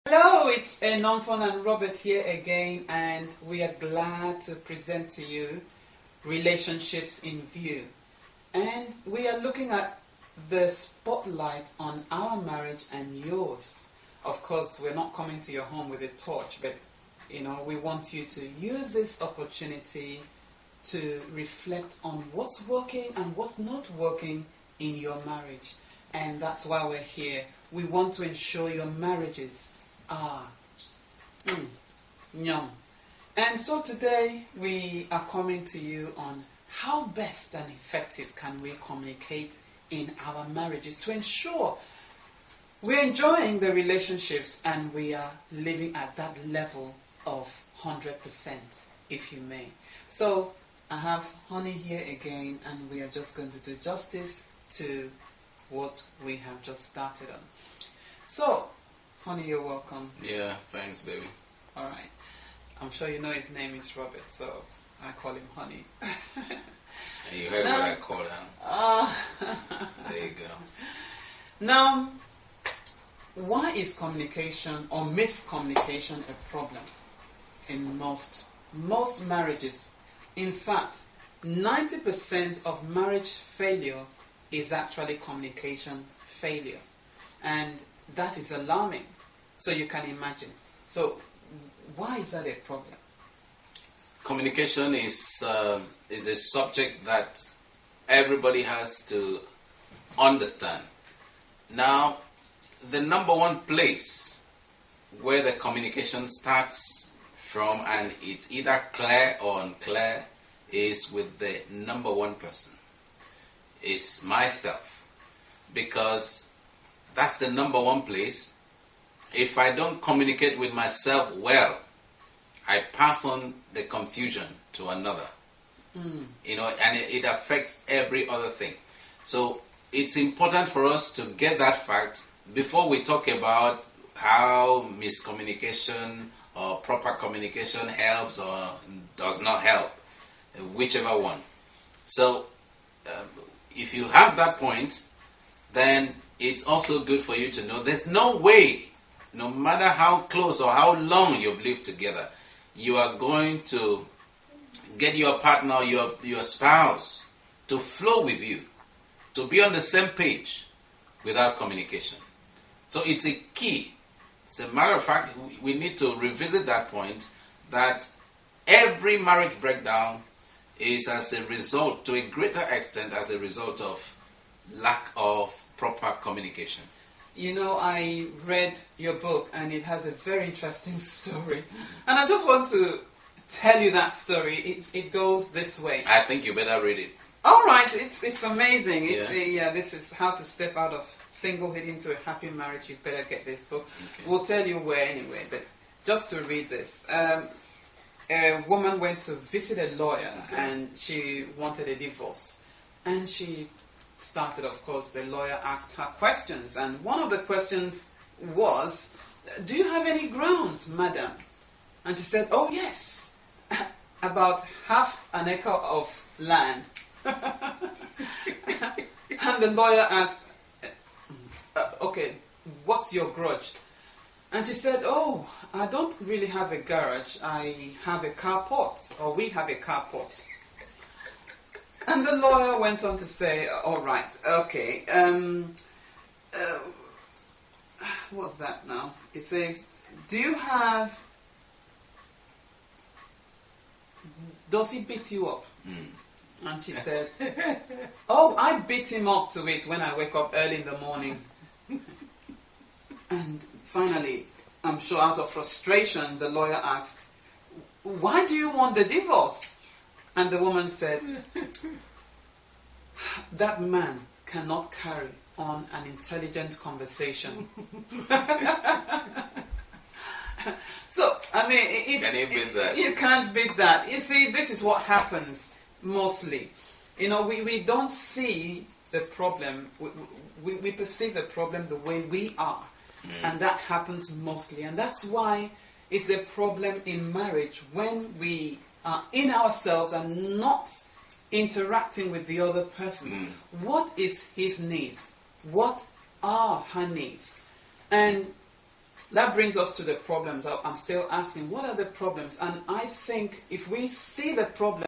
Hello, it's Enomfon and Robert here again, and we are glad to present to you Relationships in View. And we are looking at the spotlight on our marriage and yours. Of course, we're not coming to your home with a torch, but we want you to use this opportunity to reflect on what's working and what's not working in your marriage. And that's why we're here. We want to ensure your marriages yum. And so today we are coming to you on how best and effective can we communicate in our marriages to ensure we're enjoying the relationships and we are living at that level of 100%, if you may. So I have Honey here again, and we are just going to do justice to what we have just started on. So Honey, you're welcome. Yeah, thanks, baby. All right. I'm sure you know his name is Robert, so I call him Honey. You heard what I called him. There you go. Now, why is communication or miscommunication a problem in most marriages? In fact, 90% of marriage failure is actually communication failure. And that is alarming. So you can imagine. So why is that a problem? Communication is a subject that everybody has to understand. Now, the number one place where the communication starts from, and it's either clear or unclear, is with the number one person. It's myself. Because that's the number one place. If I don't communicate with myself well, I pass on the confusion to another. And it affects every other thing. So it's important for us to get that fact before we talk about how miscommunication or proper communication helps or does not help, whichever one. So if you have that point, then it's also good for you to know there's no way, no matter how close or how long you've lived together, you are going to get your partner, your spouse, to flow with you, to be on the same page without communication. So it's a key. As a matter of fact, we need to revisit that point, that every marriage breakdown is as a result, to a greater extent, as a result of lack of proper communication. I read your book, and it has a very interesting story. And I just want to tell you that story. It goes this way. I think you better read it. All right, it's amazing. This is how to step out of singlehood into a happy marriage. You better get this book. Okay. We'll tell you where anyway, but just to read this. A woman went to visit a lawyer, and she wanted a divorce. And she started, of course, the lawyer asked her questions, and one of the questions was, "Do you have any grounds, madam?" And she said, "Oh yes, about half an acre of land." And the lawyer asked, "Okay, what's your grudge?" And she said, "Oh, I don't really have a garage. I have a carport, or we have a carport." And the lawyer went on to say, "All right, okay. What's that now?" It says, does he beat you up?" And she said, "Oh, I beat him up to it when I wake up early in the morning." And finally, I'm sure out of frustration, the lawyer asked, "Why do you want the divorce?" And the woman said, "That man cannot carry on an intelligent conversation." So, I mean, can you beat that? You can't beat that. You see, this is what happens mostly. We don't see the problem. We perceive the problem the way we are. And that happens mostly. And that's why it's a problem in marriage when we are in ourselves and not interacting with the other person. What is his needs? What are her needs? And that brings us to the problems. I'm still asking, what are the problems? And I think if we see the problem